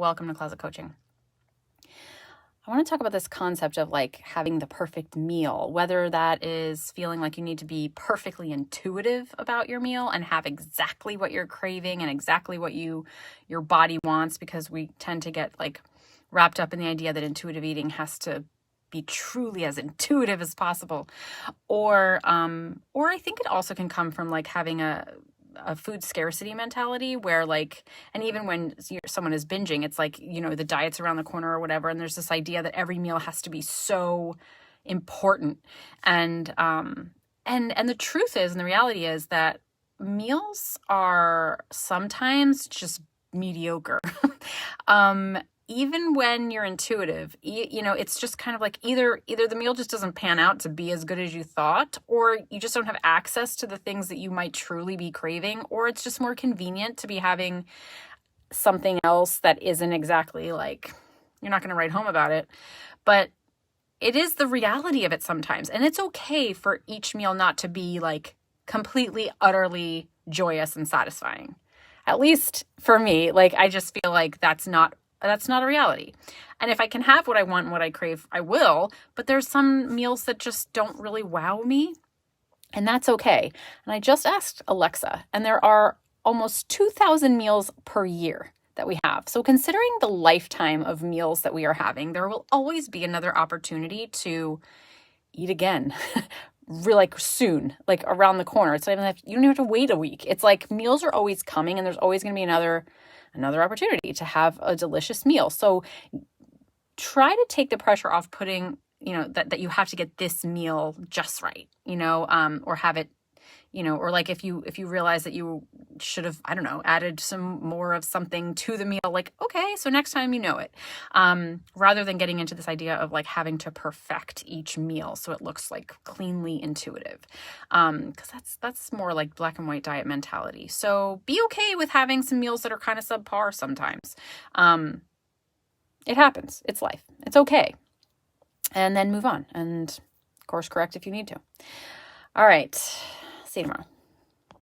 Welcome to Closet Coaching. I want to talk about this concept of like having the perfect meal, whether that is feeling like you need to be perfectly intuitive about your meal and have exactly what you're craving and exactly what your body wants, because we tend to get like wrapped up in the idea that intuitive eating has to be truly as intuitive as possible. Or I think it also can come from like having a food scarcity mentality where like, and even when someone is binging, it's like, the diet's around the corner or whatever. And there's this idea that every meal has to be so important. And the truth is, and the reality is that meals are sometimes just mediocre. Even when you're intuitive, it's just kind of like either the meal just doesn't pan out to be as good as you thought, or you just don't have access to the things that you might truly be craving, or it's just more convenient to be having something else that isn't exactly like, you're not going to write home about it, but it is the reality of it sometimes. And it's okay for each meal not to be like completely, utterly joyous and satisfying. At least for me, like, I just feel like that's not a reality. And if I can have what I want and what I crave, I will. But there's some meals that just don't really wow me. And that's okay. And I just asked Alexa, and there are almost 2,000 meals per year that we have. So considering the lifetime of meals that we are having, there will always be another opportunity to eat again. Really, like soon, like around the corner. It's not even you don't even have to wait a week. It's like meals are always coming, and there's always going to be another opportunity to have a delicious meal. So try to take the pressure off putting, that you have to get this meal just right, or have it, or like if you realize that you should have, I don't know, added some more of something to the meal, like, okay, so next time it, rather than getting into this idea of like having to perfect each meal so it looks like cleanly intuitive, because that's more like black and white diet mentality. So be okay with having some meals that are kind of subpar sometimes. It happens. It's life. It's okay. And then move on and course correct if you need to. All right. See you tomorrow.